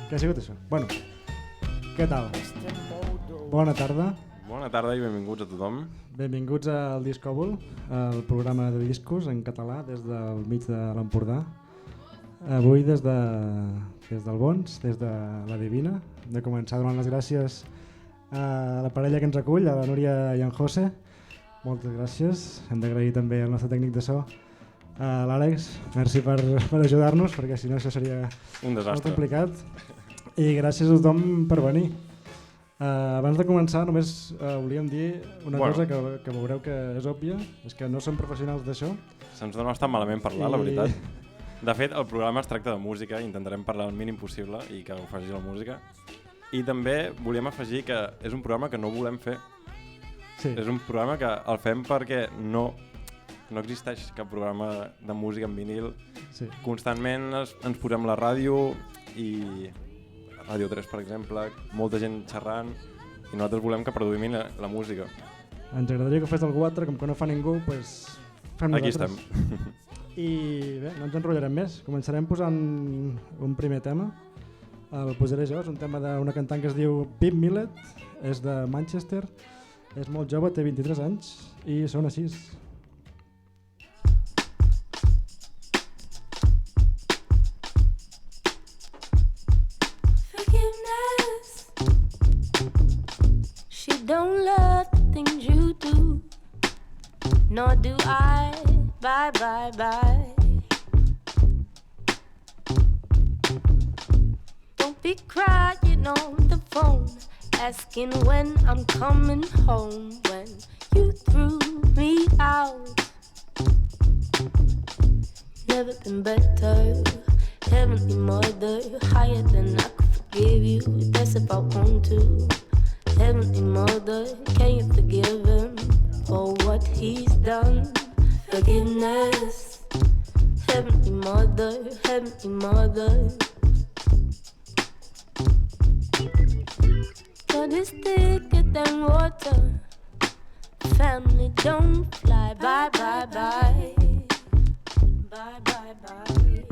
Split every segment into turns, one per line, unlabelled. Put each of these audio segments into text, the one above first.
Què ha sigut això? Bueno, què tal? Bona tarda.
Bona tarda i benvinguts a tothom.
Benvinguts al Discòbol, el programa de discos en català des del mig de l'Empordà. Avui des del Bons, des de la Divina. Hem de començar donant les gràcies a la parella que ens acull, a la Núria i en José. Moltes gràcies. Hem d'agrair també al nostre tècnic de so, a l'Àlex. Merci per ajudar-nos, perquè si no això seria molt complicat. I gràcies a tothom per venir. Abans de començar només volíem dir una cosa que veureu que és òbvia, és que no som professionals d'això.
Se'ns dona bastant malament parlar, la veritat. De fet, el programa es tracta de música, intentarem parlar el mínim possible i que ho faci la música. I també volíem afegir que és un programa que no volem fer.
Sí.
És un programa que el fem perquè no existeix cap programa de música en vinil.
Sí.
Constantment ens posem la ràdio i Ràdio 3, per exemple, molta gent xerrant i nosaltres volem que predomini la música.
Ens agradaria que ho fes algú altre, com que no fa ningú, doncs fem nosaltres.
Aquí estem.
I bé, no ens enrotllarem més. Començarem posant un primer tema. El posaré jo, és un tema d'una cantant que es diu Pip Millet, és de Manchester, és molt jove, té 23 anys i són així.
Don't love the things you do, nor do I, bye, bye, bye. Don't be crying on the phone, asking when I'm coming home, when you threw me out. Never been better, heavenly mother, higher than I could forgive you, that's if I want to. Heavenly Mother, can you forgive him for what he's done? Forgiveness. Heavenly Mother, Heavenly Mother. God is thicker than water. Family don't fly. Bye, bye, bye. Bye, bye, bye.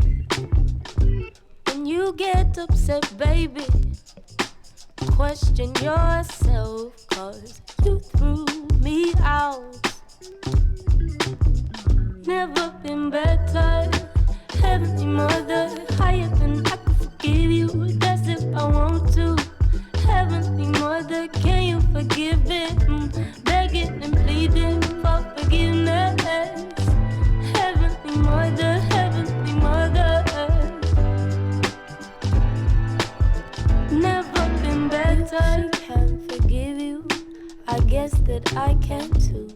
When you get upset, baby, question yourself, 'cause you threw me out. Never been better. Heavenly Mother, higher than I could forgive you, that's if I want to. Heavenly Mother, can you forgive him? Begging and pleading for forgiveness. Heavenly Mother, Heavenly Mother. Never been better. I can't forgive you, I guess that I can too.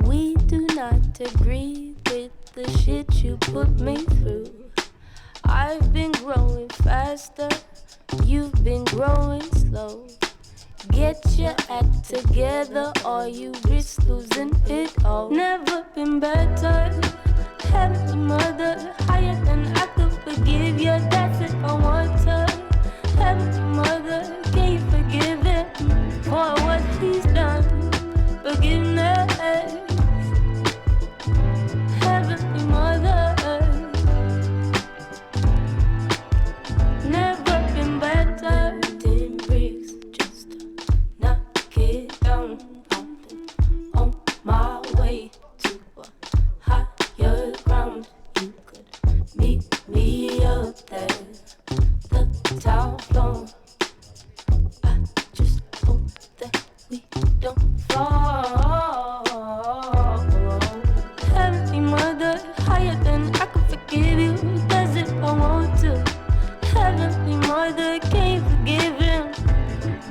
We do not agree with the shit you put me through. I've been growing faster, you've been growing slow. Get your act together or you risk losing it all. Never been better. Heavenly Mother, higher than I could forgive you, that's if I want to. Heavenly Mother, can you forgive him for what he's done? Forgiveness. Heavenly Mother, never been better. 10 bricks just to knock it down. I've been on my way to a higher ground. You could meet me up there, the top floor. I just hope that we don't fall. Heavenly Mother, higher than I could forgive you, that's if I want to. Heavenly Mother, can you forgive him?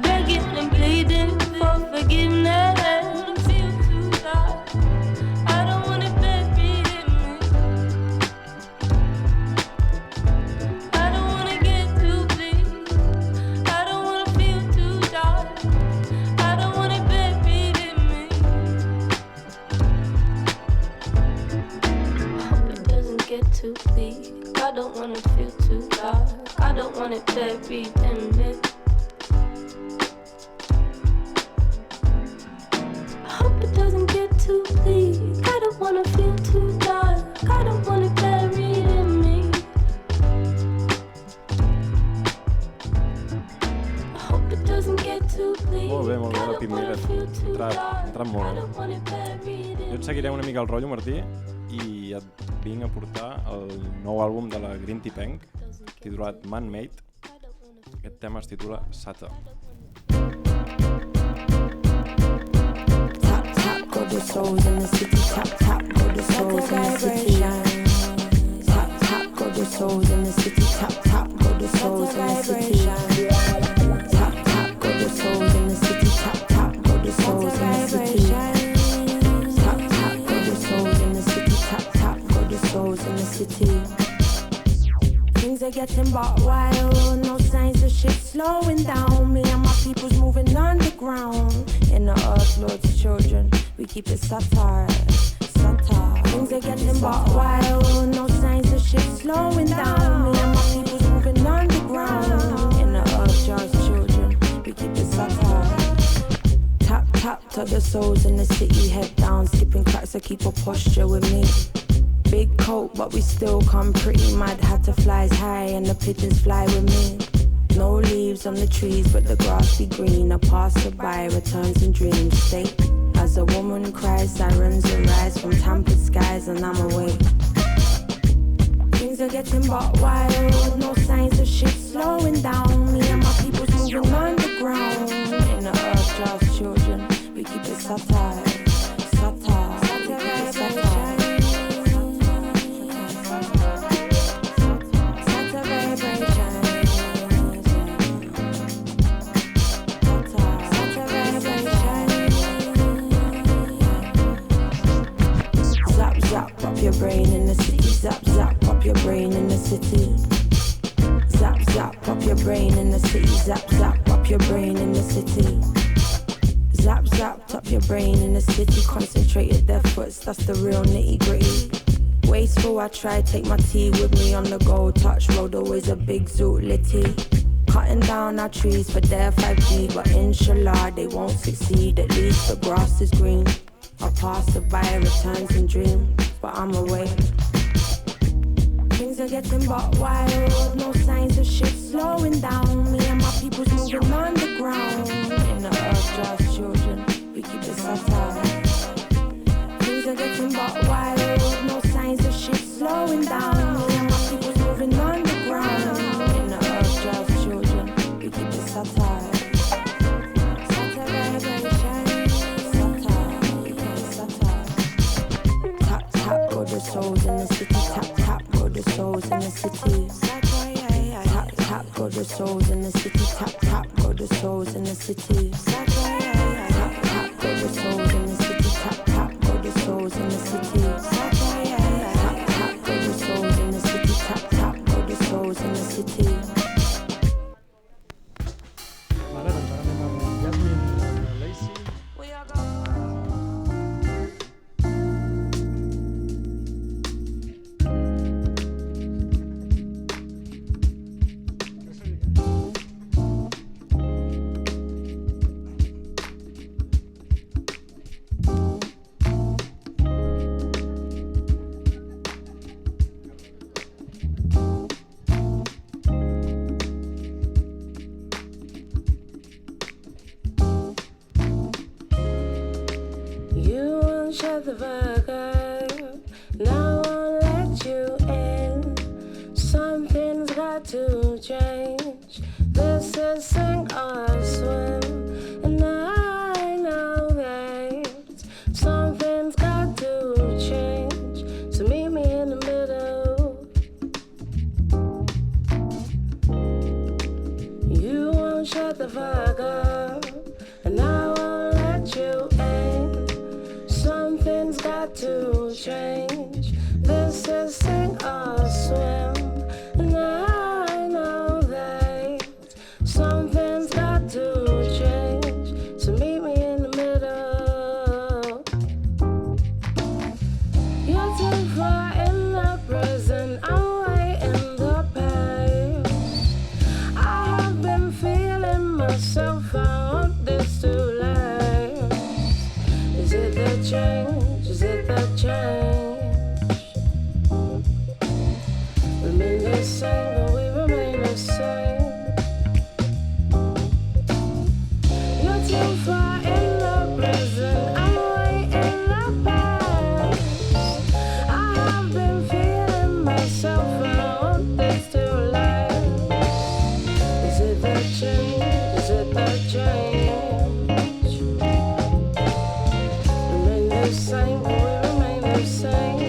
Begging and pleading for forgiveness. I don't wanna bury him. I don't wanna get too big. I don't wanna feel too dark. I don't wanna bury him. I hope it doesn't get too big. I don't wanna feel too dark. I don't want it buried in me. I hope it doesn't get too bleak. I don't wanna feel too dark. I don't want it buried in me.
Molt bé, la Primera. Entrat molt bé. Jo et seguiré una mica el rotllo, Martí, i et vinc a portar el nou àlbum de la Green Tea Punk, titulat Man-Made. Aquest tema es titula Sata.
Tap, tap, go the souls in the city. Tap, tap, go the souls in the city. Tap, tap, go the souls in the city. Tap, tap, go the souls in the city. Tap, tap, go the souls in the city. Tap, tap, go the souls in the city. Tap, tap, go the souls in the city. Tap, tap, go the souls in the city. Things are getting but wild, no signs of shit slowing down. Me and my people's moving underground. In the earth, Lord's children, we keep it satire, satire. Things are getting but wild, no signs of shit slowing down. Me and my people's moving underground. In the earth, Lord's children, we keep it satire. Tap, tap to the souls in the city, head down, skipping cracks, I keep a posture with me. Big coat, but we still come pretty mad. Had to fly high and the pigeons fly with me. No leaves on the trees, but the grass be green. A passerby returns in dreams. State as a woman cries, sirens arise from tampered skies, and I'm awake. Things are getting but wild, no signs of shit slowing down. Me and my people's moving underground. In the earth, just children, we keep it satire, satire, satire, satire. Your brain in the city, zap zap, pop your brain in the city. Zap zap, pop your brain in the city, zap zap, pop your brain in the city. Zap zap, top your brain in the city, concentrated their foots, that's the real nitty gritty. Wasteful, I try, take my tea with me on the go, touch road, always a big zoot litty. Cutting down our trees for their 5G, but inshallah they won't succeed, at least the grass is green. A passerby returns in dreams, but I'm awake. Things are getting but wild, no signs of shit slowing down. Me and my people's moving underground. In the earth, just children, we keep it satire. Things are getting but wild, no signs of shit slowing down. Me and my people's moving underground. In the earth, just children, we keep it satire. The souls in the city, tap tap, go the souls in the city. Tap tap, go the souls in the city, tap tap, go the souls in the city. Tap tap, go the souls in the city, tap tap, go the souls in the city. Tap tap, go the souls in the city, tap tap, go the souls in the city.
Vale, doncs ara anem amb Jasmine Lacey.
Shut the fuck up, now I won't let you in. Something's got to change. This is sink or swim, and I know that something's got to change. So meet me in the middle. You won't shut the fuck up, and I won't let you in. Something's got to change. This is sink or swim, and I know that something's got to change. So meet me in the middle. You're too far in the present, I'm way in the past. I have been feeling myself, I want this to last. Is it the change? Is it the change? Remain the same, but we remain the same.
change. Remain the same, we remain the same.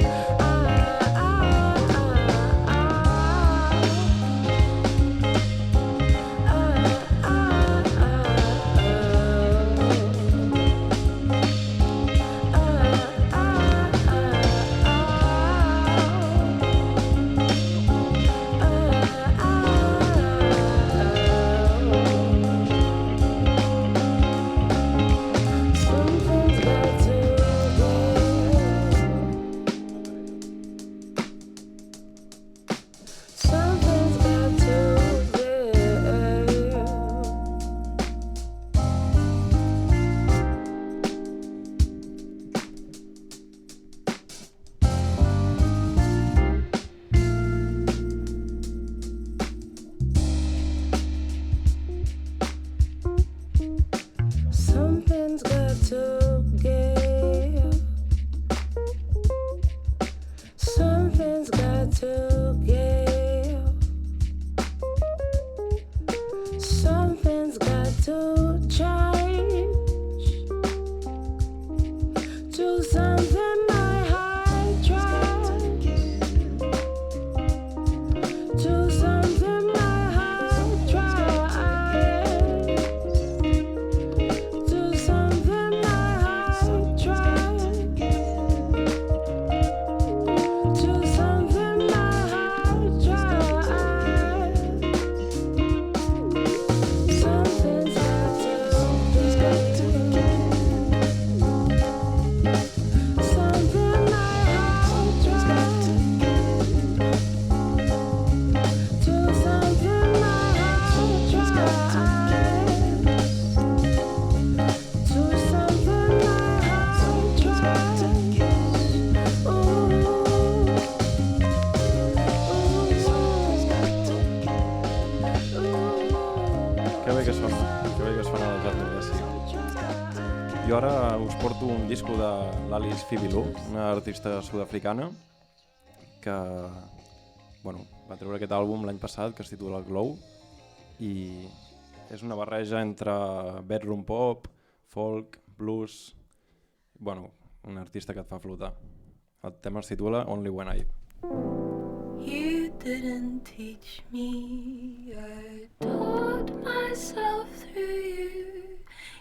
Jo ara us porto un disco de l'Alice Fibilou, una artista sud-africana que va treure aquest àlbum l'any passat que es titula Glow i és una barreja entre bedroom pop, folk, blues, un artista que et fa flotar. El tema es titula Only When I...
You didn't teach me, I taught myself through you.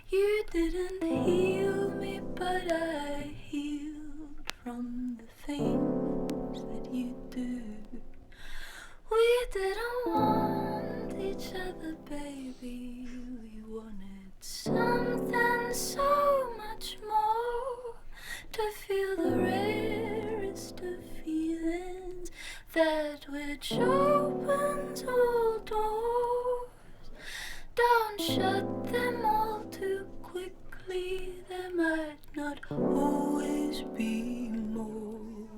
You didn't heal me, but I healed from the things that you do. We didn't want each other, baby. We wanted something so much more, to feel the rarest of feelings, that which opens all doors. Don't shut them all too quickly, there might not always be more.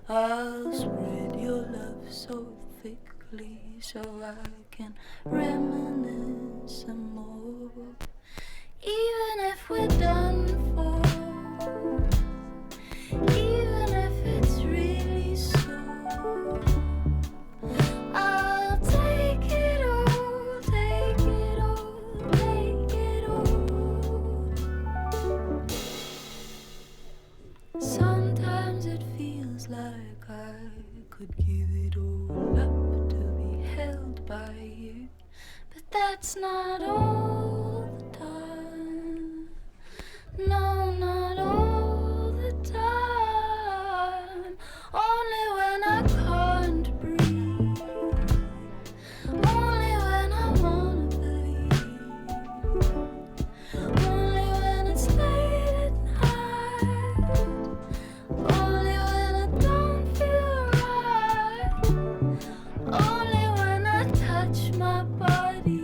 I'll spread your love so thickly so I can reminisce some more. Even if we're done for, even if it's really so, I'll take it all, take it all, take it all. Sometimes it feels like I could give it all up to be held by you, but that's not all the time. No, not all the time. Only when I can't breathe, only when I wanna believe, only when it's late at night, only when I don't feel right, only when I touch my body,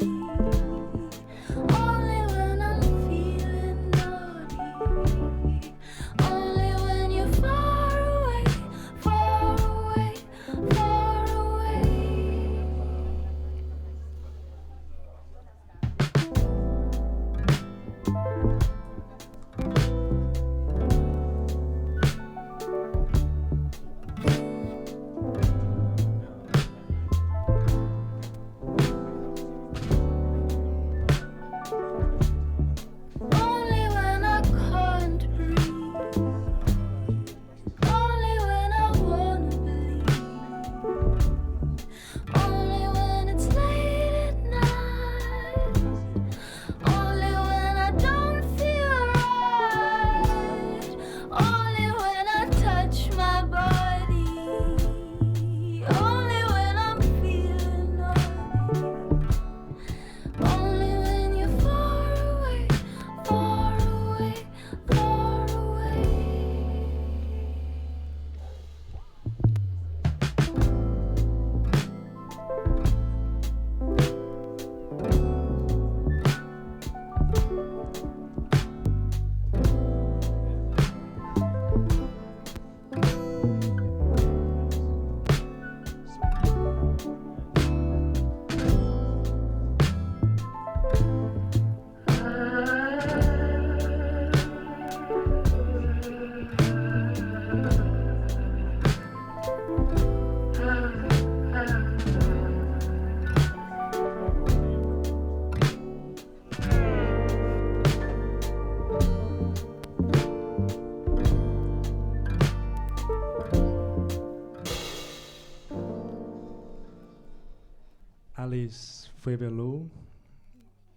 Febelú,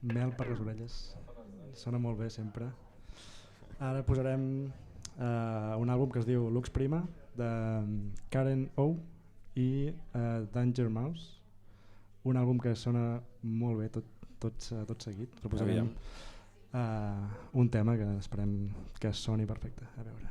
mel per les orelles. Sona molt bé sempre. Ara posarem un àlbum que es diu Lux Prima de Karen O i Danger Mouse, un àlbum que sona molt bé tot seguit. Proposarem un tema que esperem que soni perfecte. A veure.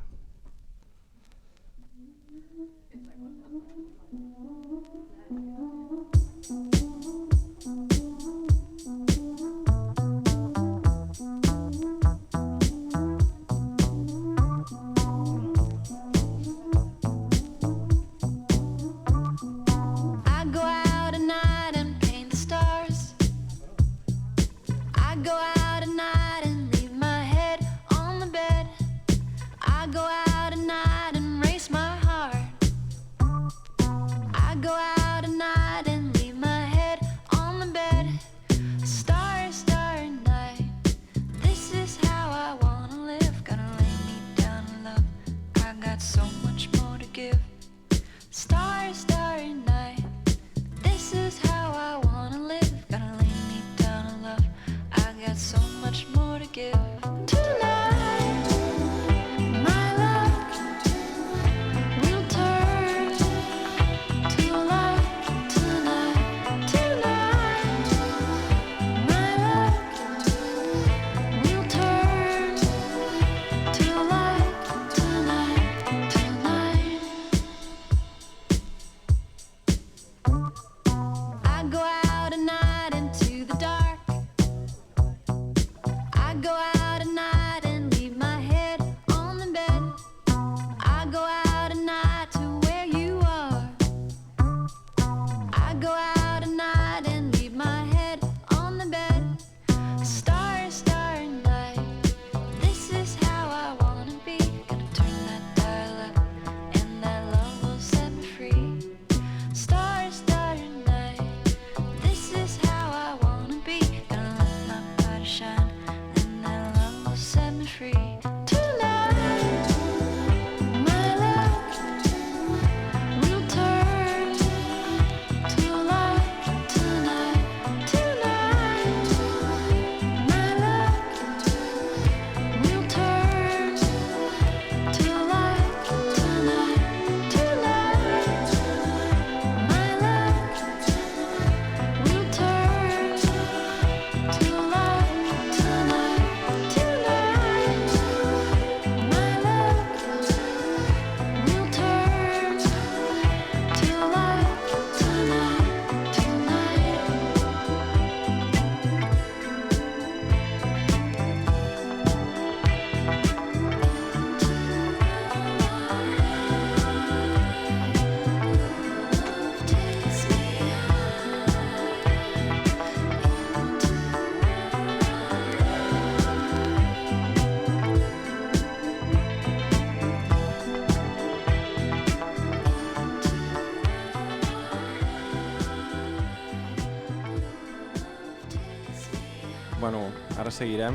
Bueno, ara seguirem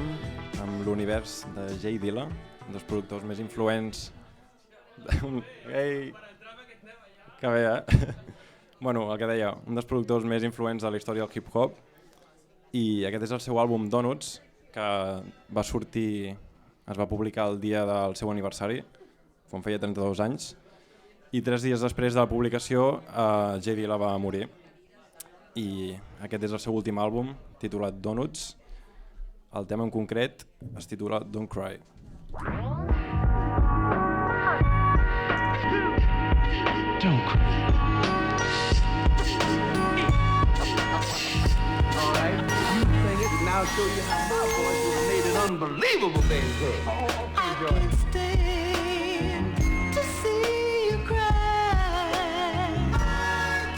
amb l'univers de Jay Dilla, un dels productors més influents... Ei! Que bé, eh? Bueno, el que deia, un dels productors més influents de la història del hip-hop, i aquest és el seu àlbum Donuts, que va sortir, es va publicar el dia del seu aniversari, quan feia 32 anys, i 3 dies després de la publicació Jay Dilla va morir. I aquest és el seu últim àlbum, titulat Donuts. El tema en concret es titula Don't Cry.
Don't cry. All right, you sing it, and I'll show you how my voice would have made an unbelievable thing good. Enjoy. I can't stand to see you cry. I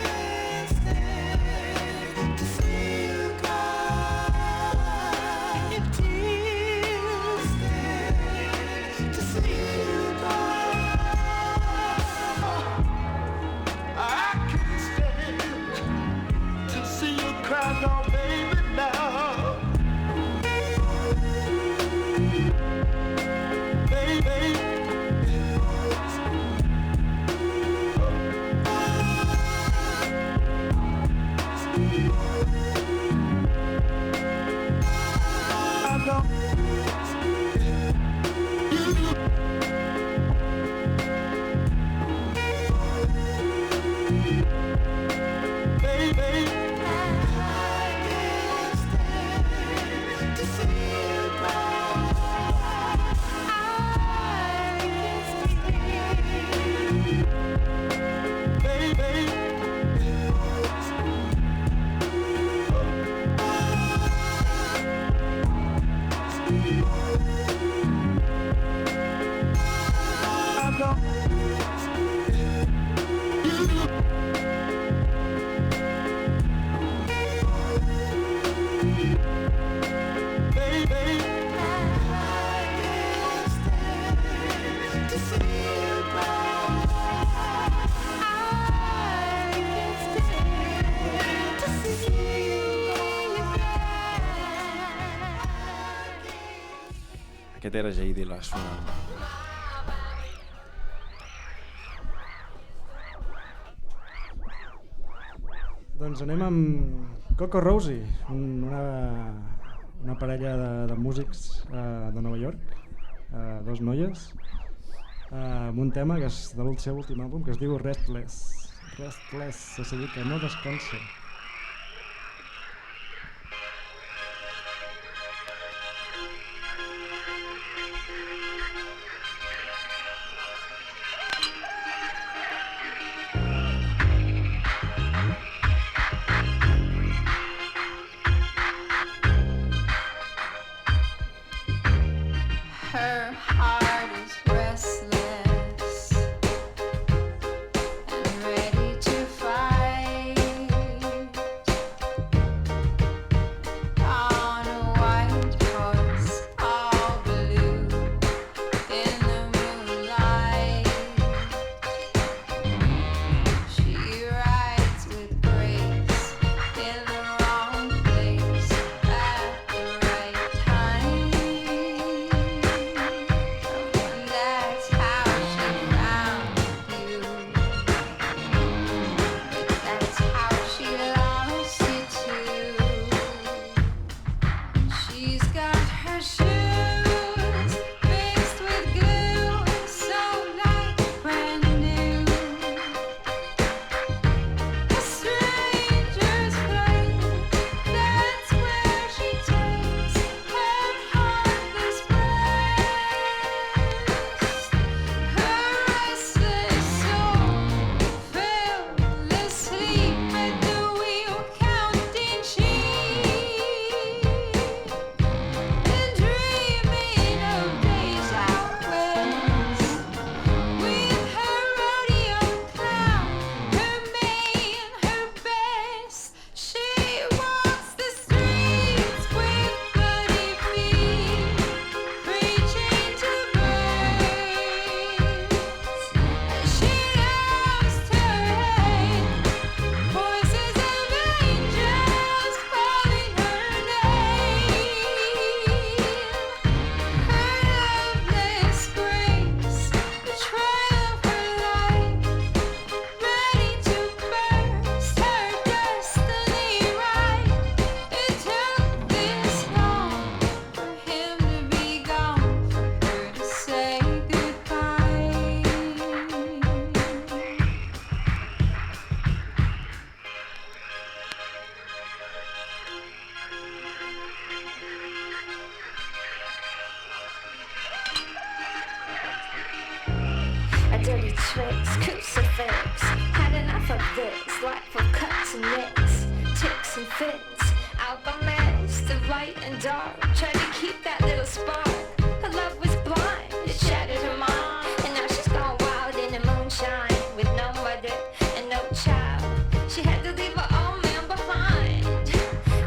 can't stand to see you cry. If tears stand to see you cry. I can't stand to see you cry, no baby, now. Baby.
Aquest era J.D. la sonant.
Doncs anem amb Coco Rosie, una parella de músics de Nova York, dos noies, amb un tema que és del seu últim àlbum que es diu Restless. Restless, és a dir, que no descansa.
Her heart is restless and ready to fight on a white horse, all blue in the moonlight. She rides with grace in the wrong place at the right time. That's how she found you, but that's how she lost you too. She's got her shoes mixed with glue, so like brand new. A stranger's place, that's where she takes her heartless rest. Her restless soul fell asleep at the wheel, counting sheep and dreaming of days out west with her rodeo clown, her mane, her best. She walks the streets with bloody feet, preaching to birds. She loves to hate voices of angels calling her name. Her loveless grace, the trail of her life, ready to burst her destiny right. It took this long for him to be gone, for her to say goodbye.
A dirty tricks, crucifix. Had enough of this life of cuts and nicks, ticks and fits. Alchemist, the light and dark. Tried to keep that little spark. Her love was blind, it shattered her mind, and now she's gone wild in the moonshine with no mother and no child. She had to leave her own man behind,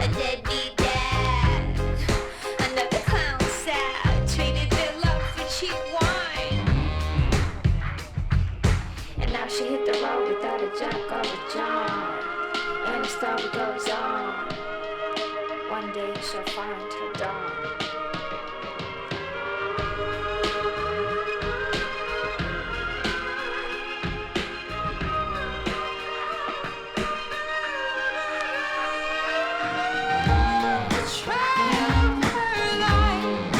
a deadbeat dad. Another clown sad, traded their love for cheap wine. And now she hit the road without a jack or a john. And the story goes on. One day she'll find her dawn.
The trail of her life,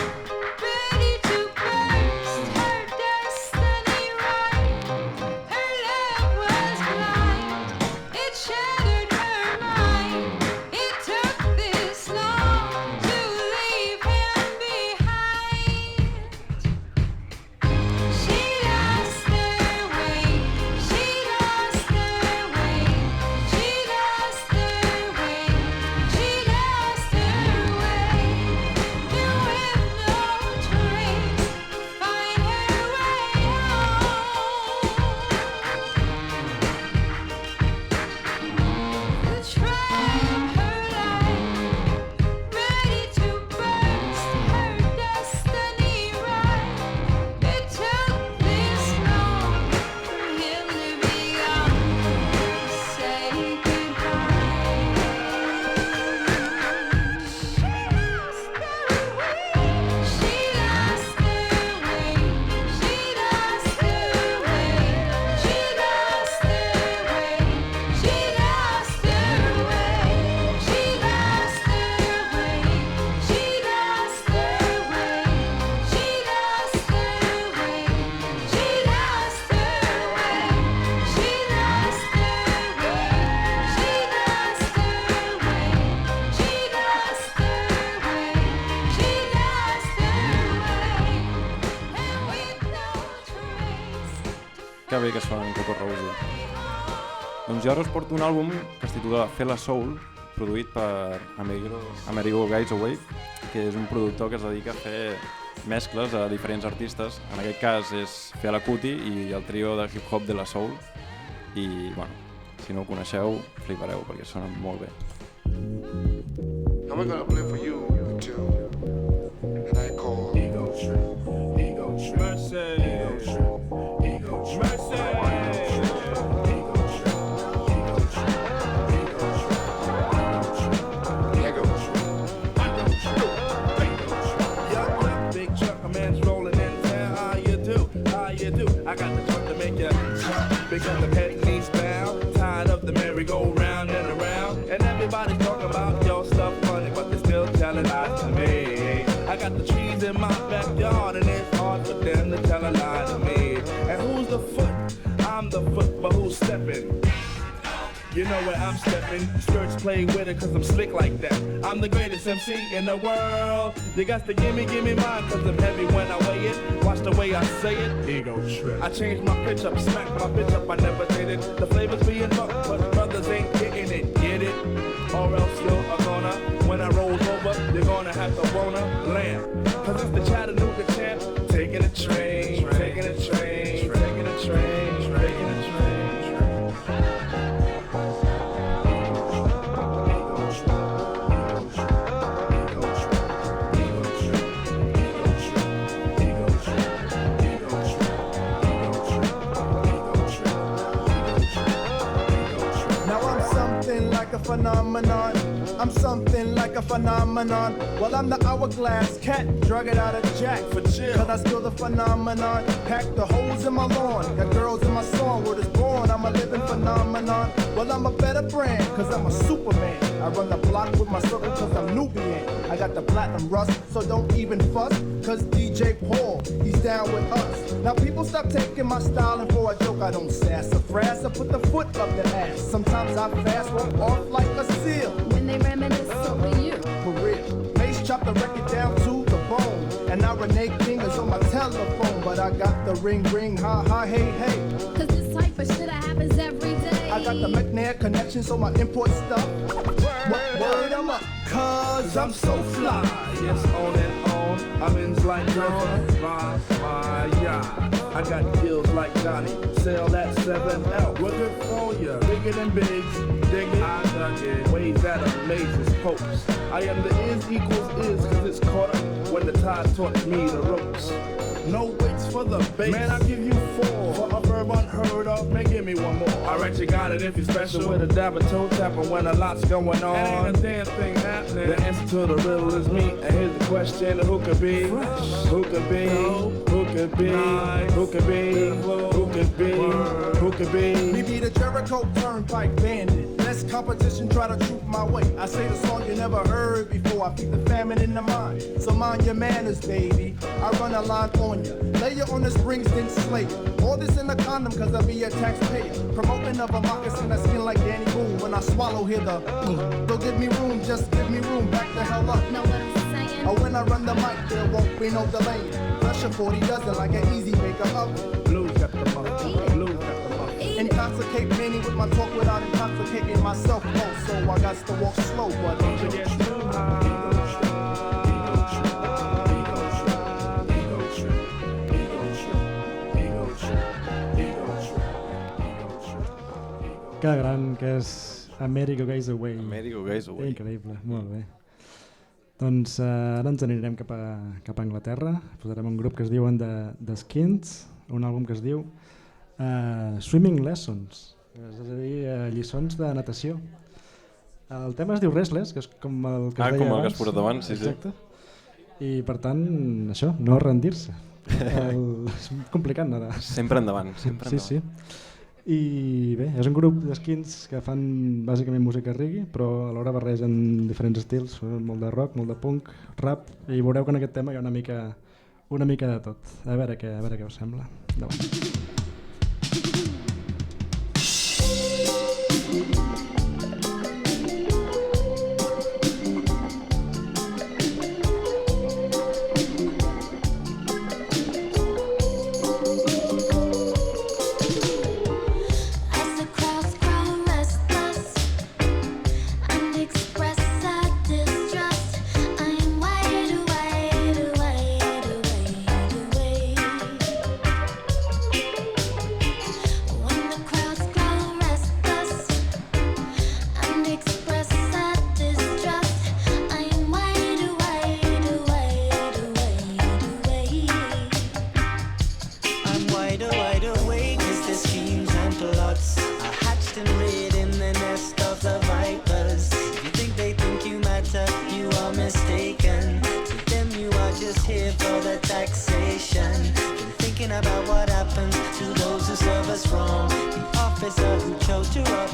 ready to burst her destiny right. Her love was blind, it shattered her mind. It took this long to leave him behind.
Que bé que sonen Coco Rosie. Doncs jo ara us porto un àlbum que es titula Fela Soul, produït per Amerigo Guys Away, que és un productor que es dedica a fer mescles a diferents artistes. En aquest cas és Fela Kuti i el trio de hip-hop de la Soul. I, bueno, si no ho coneixeu, flipareu perquè sonen molt bé.
Now we're gonna play for you a tune that I call Ego Trip. Ego Trip. Mercy. Ego Trip. Ego Trip. Mercy. Ego Trip. Ego Trip. Ego Trip. Ego Trip. Ego Trip.
Yup, big truck, a man's rolling in town. How you do? How you do? I got the truck to make you jump. Because the head knees bound, tired of the merry-go-round and around, and everybody's talking about your stuff funny, but they're still telling lies to me. I got the trees in my backyard, and it's hard for them to tell a lie to me. And who's the foot? I'm the foot, but who's stepping? You know where I'm stepping. Skirts play with it cause I'm slick like that. I'm the greatest MC in the world. You got to give me mine cause I'm heavy when I weigh it. Watch the way I say it. Ego trip. I changed my pitch up, smack my bitch up, I never did it. The flavors being fucked, but brothers ain't getting it. Get it? Or else you're gonna, when I roll over, you're gonna have to wanna land. Cause it's the Chattanooga champ. Taking a train, taking a train, taking a train, taking a train.
Like a phenomenon, I'm something like a phenomenon. Well, I'm the hourglass cat, drug it out of Jack for chill. Cause I still the phenomenon, pack the holes in my lawn. Got girls in my song, word is born, I'm a living phenomenon. Well, I'm a better brand, cause I'm a Superman. I run the block with my circle cause I'm Nubian. I got the platinum rust, so don't even fuss. Cause DJ Paul, he's down with us. Now people stop taking my style and for a joke I don't sass or frass. I put the foot up the ass. Sometimes I fast, walk off like a seal.
When they reminisce over you.
For real, Mace chopped the record down to the bone. And now Renee King is on my telephone. But I got the ring, ha ha, hey, hey.
Cause this type of shit happens every day.
I got the McNair connection, so my import stuff. Word I'm up, cause I'm so fly.
Yes, on and on, I'm in like girl, my yacht. I got gills like Johnny, sell that 7L. We're good for ya, bigger than bigs, dig it, I dug it. Ways that amazes popes. I am the is equals is, cause it's caught up when the tide taught me the ropes. No weights for the bass. Man, I'll give you 4 for a verb unheard of. Man, give me one more. Alright, you got it if you're special with a dab of toe tapping when a lot's going on. Ain't a damn thing happening. The answer to the riddle is me. And here's the question: who could be? Who could be? Who could be? Who could be? Who could be? Who could be?
Me be the Jericho Turnpike Bandit. Less competition, try to troop my way. I say the song you never heard before. I feed the famine in the mind. So mind your manners, baby. I run a line on you. Lay you on the springs, then slay you. All this in a condom, cause I be a taxpayer. Promoting of a moccasin that skin like Danny Boone. When I swallow, hear the don't give me room, just give me room. Back the hell up.
Know what I'm saying?
Or when I run the mic, there won't be no delaying. Pressure 40 dozen like an easy maker up.
Blues got the money. Blues got the money.
Intoxicate many with my talk without intoxicating myself. Oh, so I got to walk slow, but don't forget too high.
Que gran que és Amerigo Guys Away.
Amerigo Guys Away.
Increïble, molt bé. Doncs ara ens anirem cap a Anglaterra. Posarem un grup que es diuen The Skins, un àlbum que es diu Swimming Lessons, és a dir, lliçons de natació. El tema es diu Restless, que és com el que es deia abans.
Com el que has portat abans, sí.
Exacte. I per tant, això, no rendir-se. És complicat nedar.
Sempre endavant, sempre endavant.
Sí, sí. I bé, és un grup d'skins que fan bàsicament música reggae, però alhora barregen diferents estils, molt de rock, molt de punk, rap, i veureu que en aquest tema hi ha una mica de tot. A veure què us sembla. Endavant.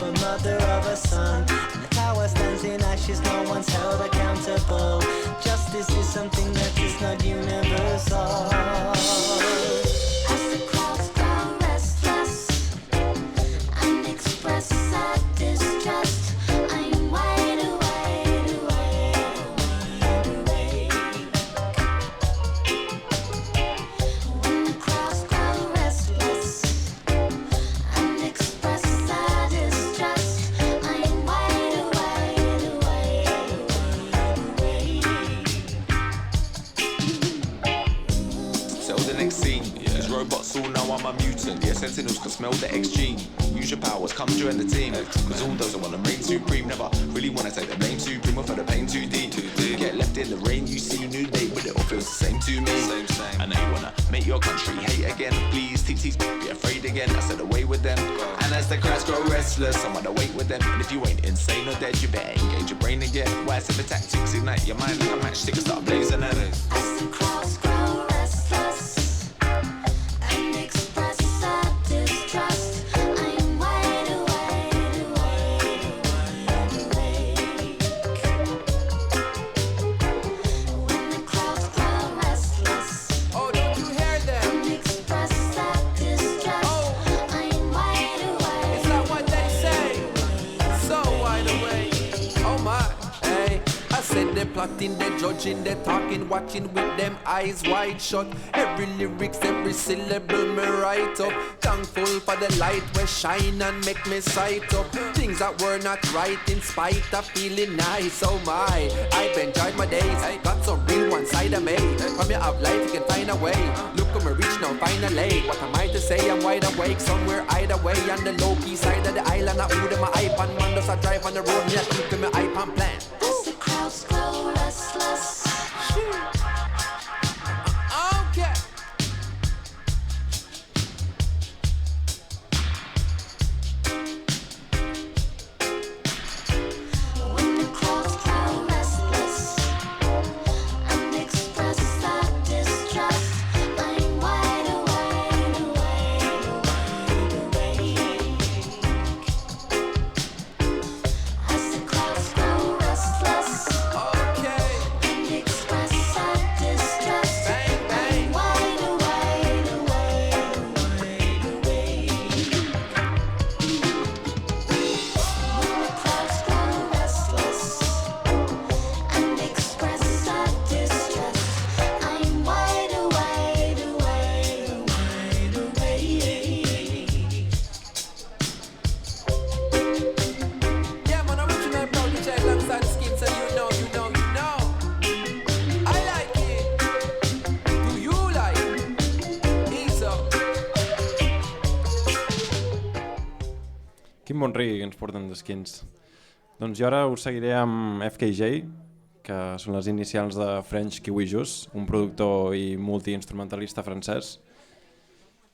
of a mother of a son. And the tower stands in ashes, no one's held accountable. Justice is something that is not universal.
As the crowds grow restless and express our distrust, I'm wide awake. When the crowds grow restless and express our distrust, I'm wide awake.
Tell the next scene. Cause robots all know I'm a mutant. Yeah, sentinels can smell the X gene. Use your powers, come join the team. Cause all those that wanna reign supreme never really wanna take the blame supreme or for the pain too deep. Get left in the rain, you see new day, but it all feels the same to me. I know you wanna make your country hate again. Please, TTs, be afraid again. I said away with them. And as the crowds grow restless, I'm gonna wait with them. And if you ain't insane or dead, you better engage your brain again. Why the tactics ignite your mind like a matchstick and start blazing at it.
As the crowds grow restless and express our distrust, I'm wide awake. When the crowds grow restless
Oh, don't you hear them?
and express our distrust, I'm wide awake.
Is that what they say? So wide awake. Oh my, hey. I said they're plotting, they're judging, they're talking, watching with them eyes wide shut. Every lyrics, every syllable me write up. Thankful for the light where shine and make me sight up things that were not right in spite of feeling nice. Oh my, I've enjoyed my days. Got some real one side of me. From your up life you can find a way. Look at me reach now finally. What am I to say? I'm wide awake somewhere either way. On the low key side of the island, I order my iPhone. Man does I drive on the road, me I keep to my iPhone plan.
As the crowds grow restless,
Okay.
when the crowds grow restless and express our distrust, I'm wide awake. As the crowds grow restless
Okay.
and express our distrust,
Bang, bang.
I'm wide awake. When the crowds grow restless and express our distrust, I'm wide awake.
Yeah, man, I'm reaching my proud to check alongside the skin, so you know. I like it. Do you like it? Ease up.
Quin bon reggae que ens porten d'Skins. Doncs jo ara us seguiré amb FKJ, que són les inicials de French Kiwi Juice, un productor i multiinstrumentalista francès.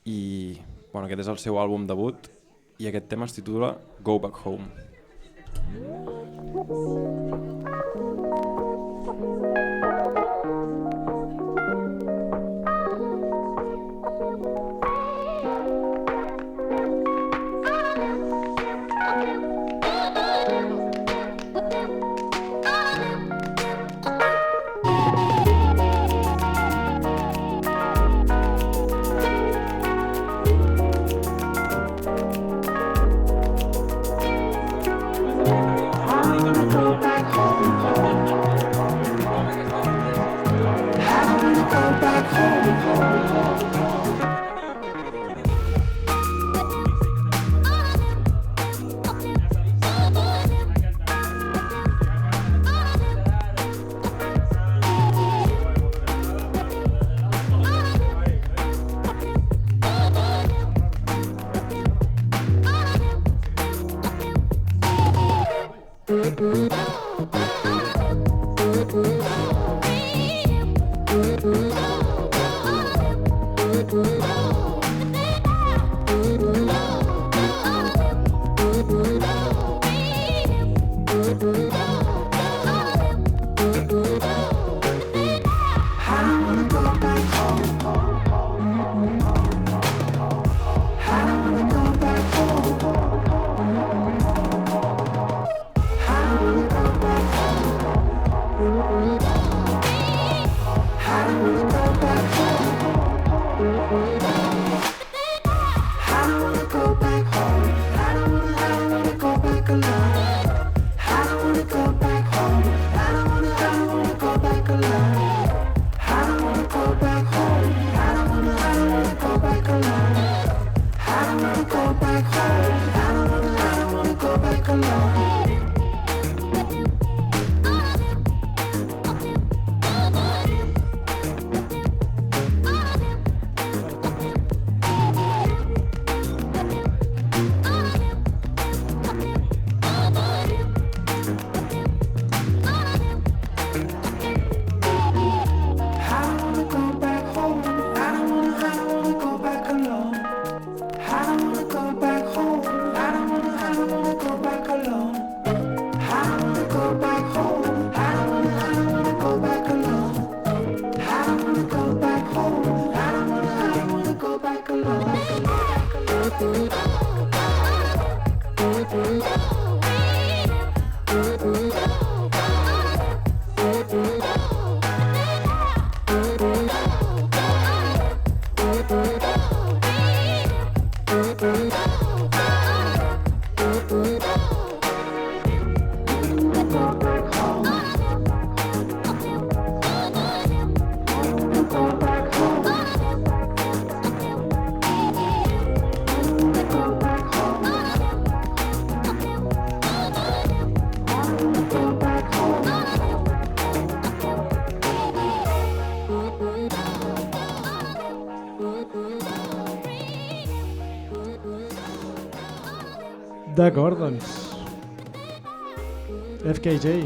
I bueno, aquest és el seu àlbum debut i aquest tema es titula Go Back Home.
Go back home.
D'acord, doncs. FKJ.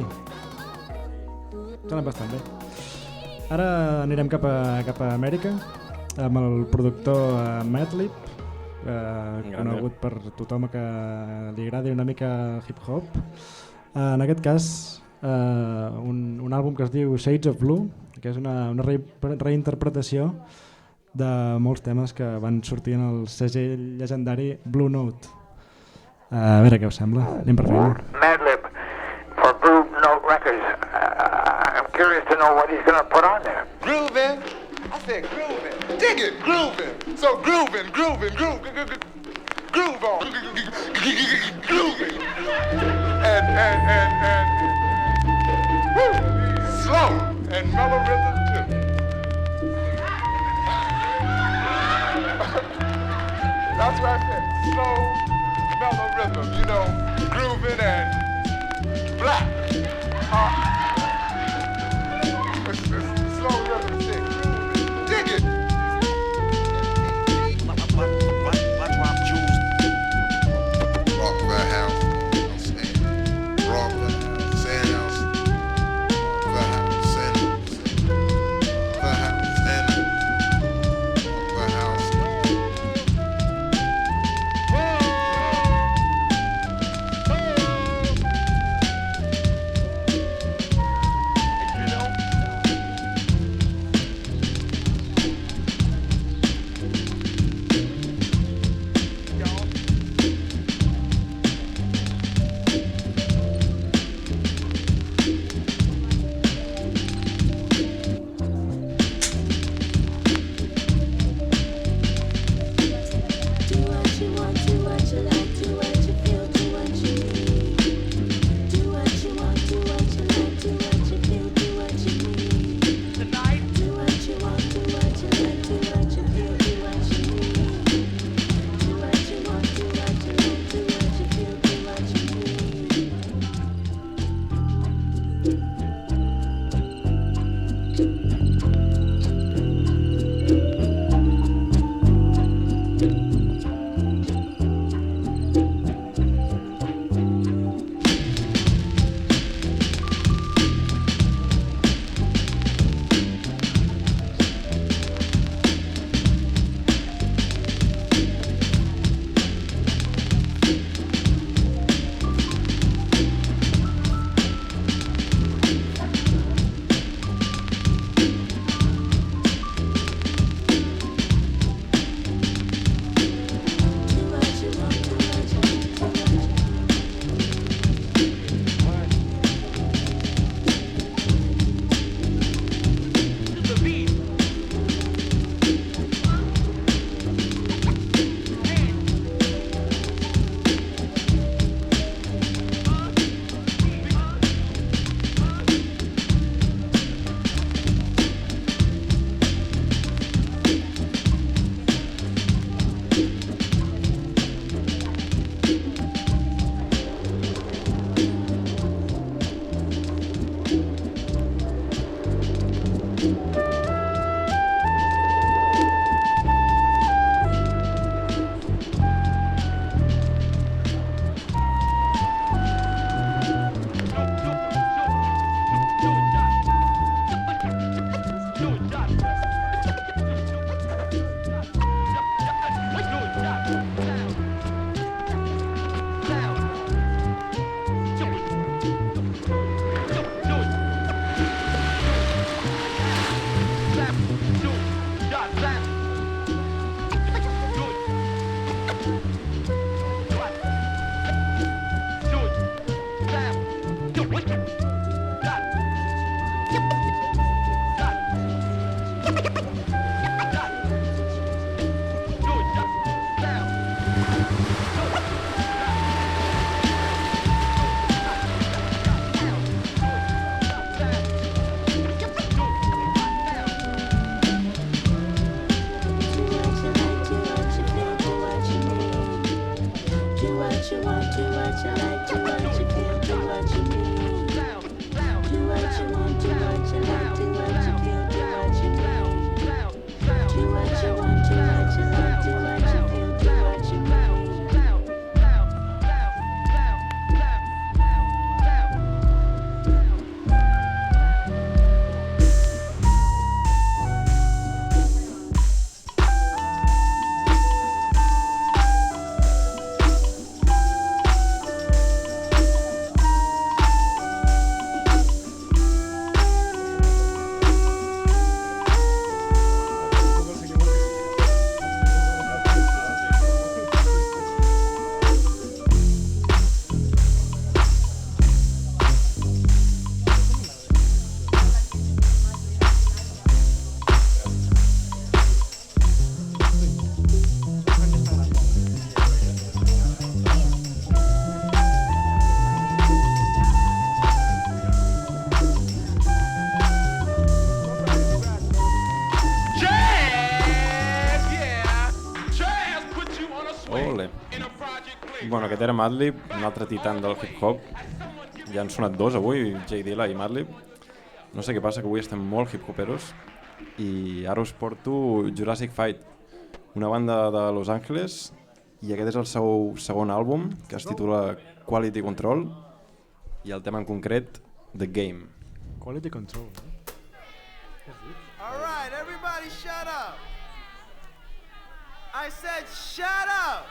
Sona bastant bé. Ara anirem cap a Amèrica amb el productor Madlib, conegut per tothom que li agradi una mica hip-hop. En aquest cas, un àlbum que es diu Shades of Blue, que és una reinterpretació de molts temes que van sortir en el segell llegendari Blue Note. A veure què us sembla, anem per feina.
Madlib for Blue Note Records. I'm curious to know what he's going to put on there.
Groovin'? I said groovin'. Dig it, groovin'. So groovin', groove on. Groovin'. And woo, slow and mellow rhythm too. That's what I said, slow, mellow rhythm, you know, grooving and black. Slow rhythm stick. Dig it. Rock the house, rock the house, the house, the house.
Bueno, aquest era Madlib, un altre titan del hip-hop. Ja han sonat dos avui, J Dilla i Madlib. No sé què passa, que avui estem molt hip-hoperos. I ara us porto Jurassic Fight, una banda de Los Angeles, i aquest és el seu segon àlbum, que es titula Quality Control, i el tema en concret, The Game.
Quality Control.
All right, everybody shut up. I said shut up.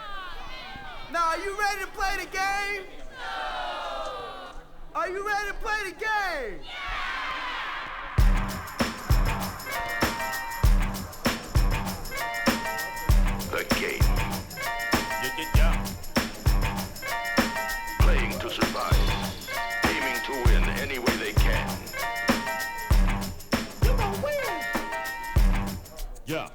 Now, are you ready to play the game? No. Are you ready to play the game?
The game. Yeah. Playing to survive. Aiming to win any way they can.
You gonna win.
Yeah.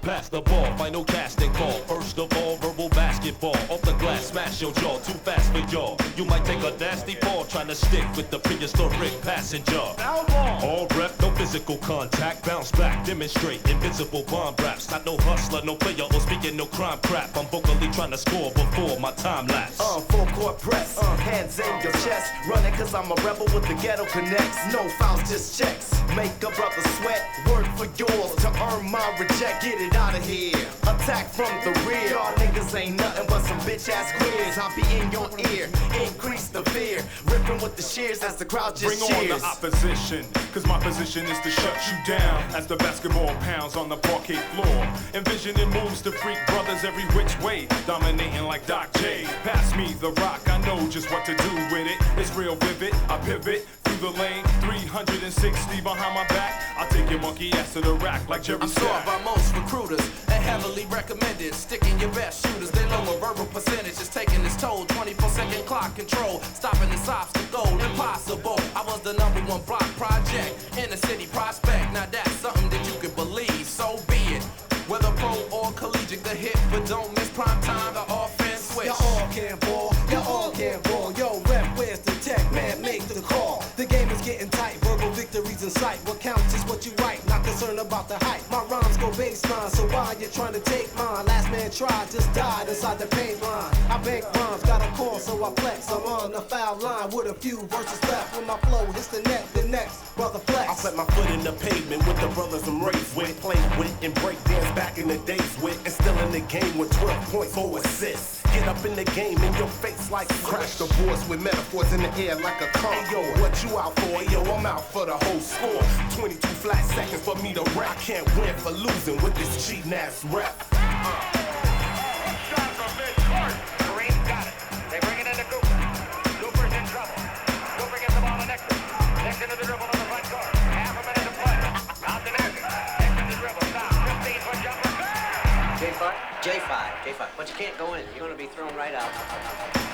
Pass the ball, final casting call. First of all, verbal basketball. Off the glass, smash your jaw, too fast for y'all. You might take a nasty fall trying to stick with the prehistoric passenger. All rep, no physical contact. Bounce back, demonstrate invincible bomb raps. Not no hustler, no player, or speaking no crime crap. I'm vocally trying to score before my time lapse.
Full court press, hands in your chest. Running cause I'm a rebel with the ghetto connects. No fouls, just checks. Make a brother sweat, work for yours to earn my reject. Get it out of here, attack from the rear. Y'all niggas ain't nothing but some bitch ass queers. I'll be in your ear, increase the fear. Ripping with the shears as the crowd just
cheers. Bring on the opposition, cause my position is to shut you down. As the basketball pounds on the parquet floor. Envisioning moves to freak brothers every which way. Dominating like Doc J. Pass me the rock, I know just what to do with it. It's real vivid, I pivot through the lane. 360 behind my back. I'll take your monkey ass to the rack like Jerry Stack.
I'm sought by most recruiters and heavily recommended. Sticking your best shooters, they lower verbal percentage is taking its toll. 24-second clock control, stopping this obstacle, impossible. I was the #1 block project in the city prospect. Now that's something that you can believe, so be it. Whether pro or collegiate, the hit, but don't miss prime time, the offense switch.
Y'all all can ball, y'all all can ball. Yo, rep, where's the tech? Man, make the call. The game is getting tight, verbal victories in sight. What counts is what you write, not concerned about the hype. My rhymes go baseline, so why you trying to take mine? Last man tried, just died inside the paint line. I bank rhymes, got a call, so I flex. I'm on the foul line with a few verses left. When my flow hits the net, the next brother flex.
I set my foot in the pavement with the brothers I'm raised with. Played with and break dance back in the days with. And still in the game with 12 points, 4 assists. Get up in the game in your face like
crash the boards with metaphors in the air like a car.
Hey yo, what you out for? Hey yo, I'm out for the whole score. 22 flat seconds for me to rap. I can't win for losing with this cheating ass rap.
Shot from mid-court. Kareem got it. They bring it into Cooper. Cooper's in trouble. Cooper gets the ball to Nixon. Nixon to the dribble on the front court. Half a minute to play. Out to Nixon. Nixon to dribble. Stop. 15-foot jumper.
J5, but you can't go in. You're going to be thrown right out.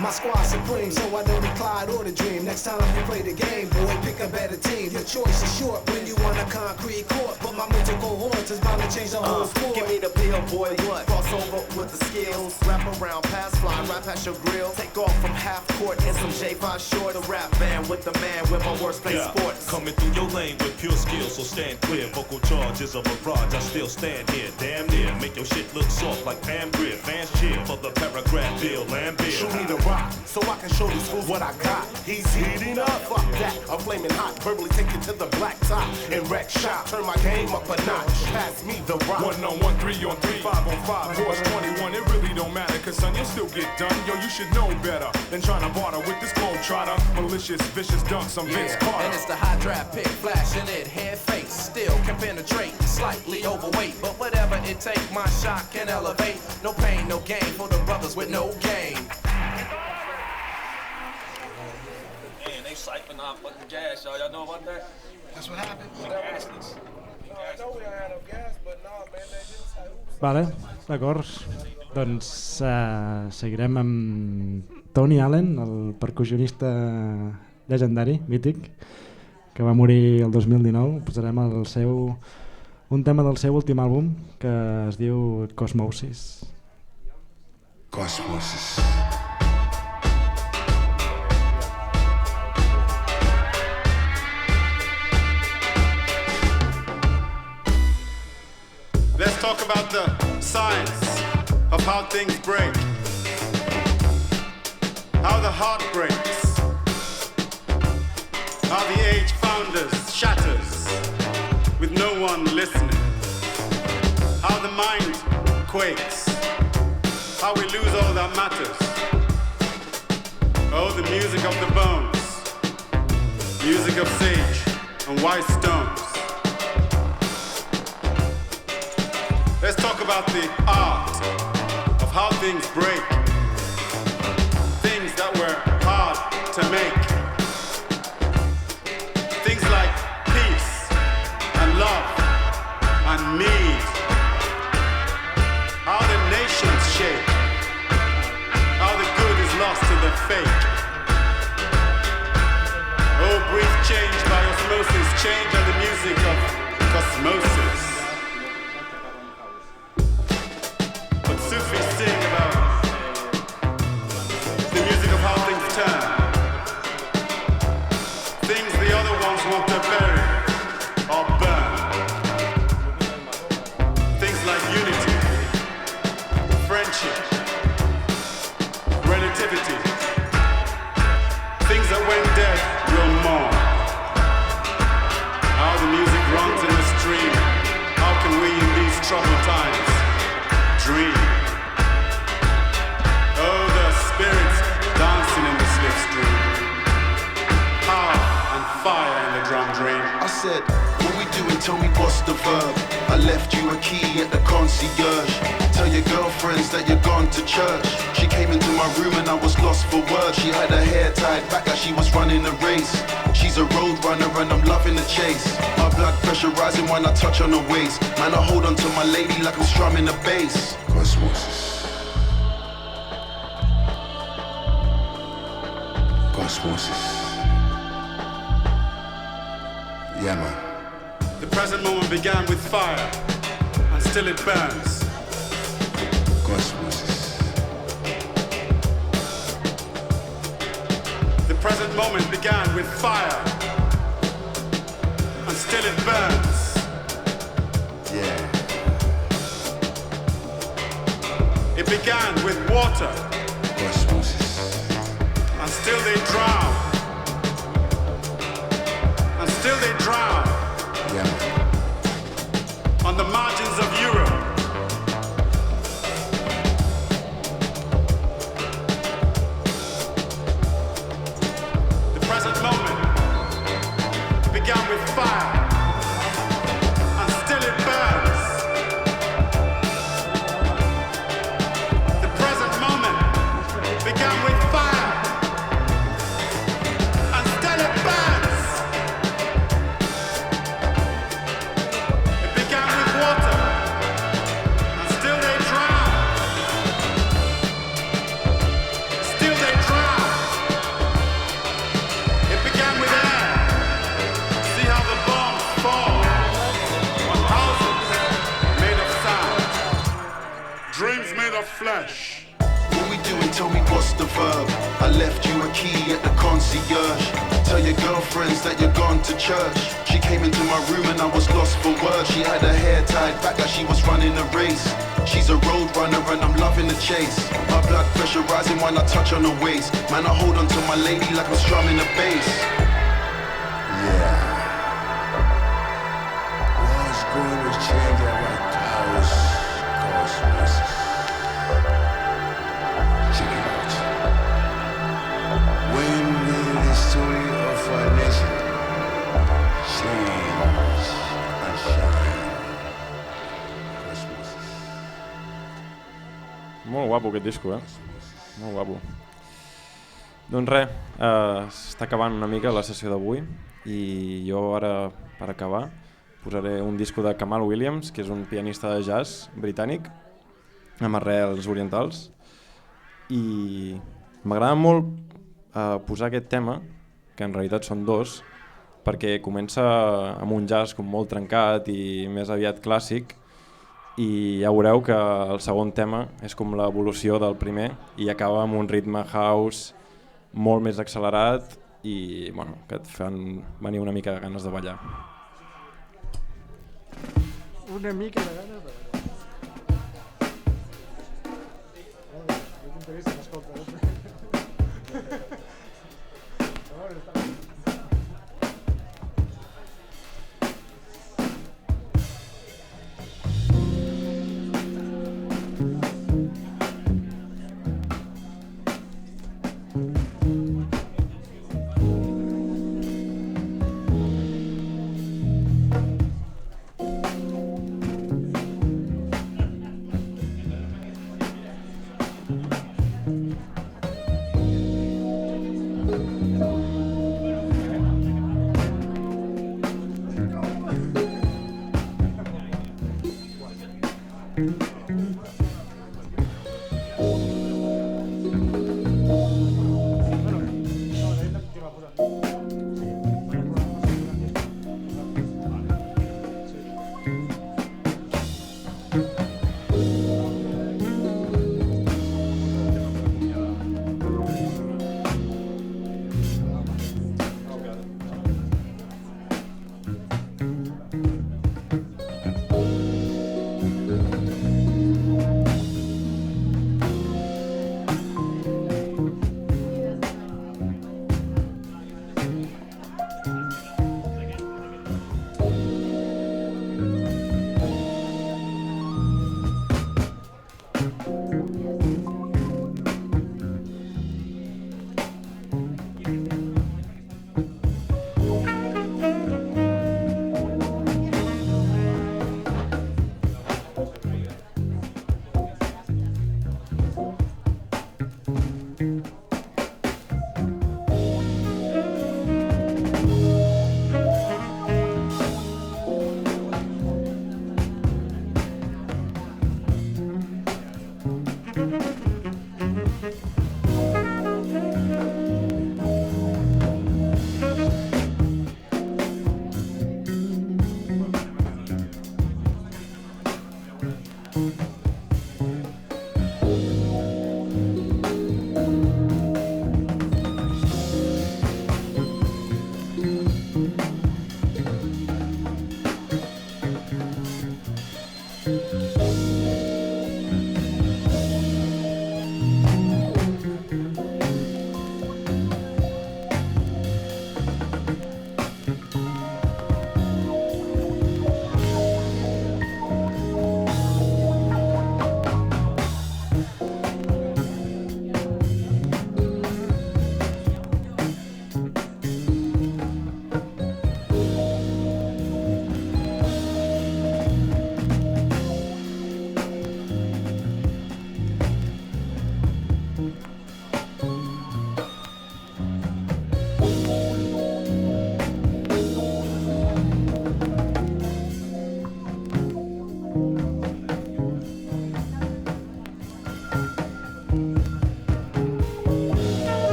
My squad supreme, so I don't need Clyde or the dream. Next time you play the game, boy, pick a better team. Your choice is short when you on a concrete court, but my mental cohorts is bound to change the whole sport.
Give me the pill, boy, what? Cross over with the skills. Wrap around, pass, fly, right past your grill. Take off from half court in some J5 short. A rap band with the man with my worst play sports.
Coming through your lane with pure skill, so stand clear. Vocal charge is a barrage, I still stand here. Damn near, make your shit look soft like Pam Grier. Fans cheer for the paragraph Bill Lambert.
Shoot me the rock, so I can show these fools what I got. He's heating up, fuck that, I'm flaming hot. Verbally take it to the black top and wreck shop. Turn my game up a notch, pass me the rock.
1-on-1, 3-on-3, 5-on-5, force 21. It really don't matter, cause son, you'll still get done. Yo, you should know better than trying to barter with this globe trotter. Malicious, vicious dunks on Vince Carter.
And it's the high draft pick, flashing it, head face. Still can penetrate, slightly overweight. But whatever it take, my shot can elevate. No pain, no gain for the brothers with no game.
Man, they siphoning off fucking gas, y'all. Y'all know about that?
That's what happened.
Gasless.
I know we don't have no gas, but no, man, that didn't.
Vale, d'acord. Doncs seguirem amb Tony Allen, el percussionista legendari, mític, que va morir el 2019. Posarem un tema del seu últim àlbum que es diu Cosmosis.
Cosmosis.
Let's talk about the science of how things break. how the heart breaks, how the age founders shatters with no one listening, how the mind quakes, how we lose all that matters. Oh, the music of the bones, music of sage and white stones. Let's talk about the art of how things break, things that were hard to make, things like peace and love and need, how the nations shake, how the good is lost to the fake. Oh, brief change by osmosis, change and the music of cosmosis. What Sufis sing about the music of how things turn, things the other ones want to bury or burn, things like unity, friendship, relativity, things that went dead will mourn. How the music runs in the stream, how can we in these troubled times dream? Oh, the spirits dancing in the slipstream, power and fire in the drum dream.
I said, what we doing, tell me what's the verb. I left you a key at the concierge. Tell your girlfriends that you're gone to church. She came into my room and I was lost for words. She had her hair tied back like she was running a race. She's a road runner and I'm loving the chase. My blood pressure rising when I touch on her waist. Man, I hold on to my lady like I'm strumming a bass. Cosmosis. Cosmosis. Yeah, man.
The present moment began with fire, and still it burns.
Cosmosis.
The present moment began with fire, and still it burns.
Yeah.
It began with water,
Cosmosis.
and still they drown. And still they drown.
Yeah.
On the margins of Europe. The present moment began with fire, and still it burns. The present moment began with fire, and still it burns. It began with water, and still they drown. Still they drown. It began with air. See how the bombs fall on houses made of sand, dreams made of flesh.
What we doing, tell me what's the verb. I left you a key at the concierge. Tell your girlfriends that you're gone to church. She came into my room and I was lost for words. She had her hair tied back like she was running a race. She's a road runner and I'm loving the chase. My blood pressure rising when I touch on her waist. Man, I hold on to my lady like I'm strumming a bass. Yeah. What's going to change our house? Cosmos. Check it out. When will the story of our nation change and shine? Cosmos.
Molt guapo aquest disco, Molt guapo. Doncs res, està acabant una mica la sessió d'avui i jo ara, per acabar, posaré un disco de Kamal Williams, que és un pianista de jazz britànic amb arrels orientals, i m'agrada molt posar aquest tema, que en realitat són dos, perquè comença amb un jazz com molt trencat i més aviat clàssic, i ja veureu que el segon tema és com l'evolució del primer i acaba amb un ritme house molt més accelerat i bueno, que et fan venir una mica de ganes de ballar.
Una mica de ganes de ballar. No t'interessa, m'escolta.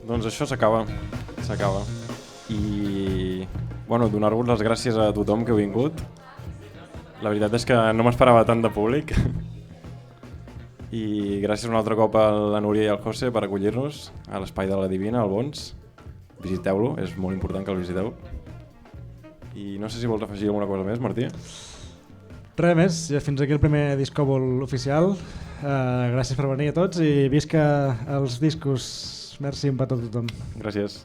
Doncs això s'acaba. I bueno, donar-vos les gràcies a tothom que heu vingut. La veritat és que no m'esperava tant de públic. I gràcies un altre cop a la Núria i al José per acollir-nos a l'espai de la Divina, al Bons. Visiteu-lo, és molt important que el visiteu. I no sé si vols afegir alguna cosa més, Martí.
Res més, fins aquí el primer Discòbol oficial. Gràcies per venir a tots i visca els discos. Merci un petó a tothom.
Gràcies.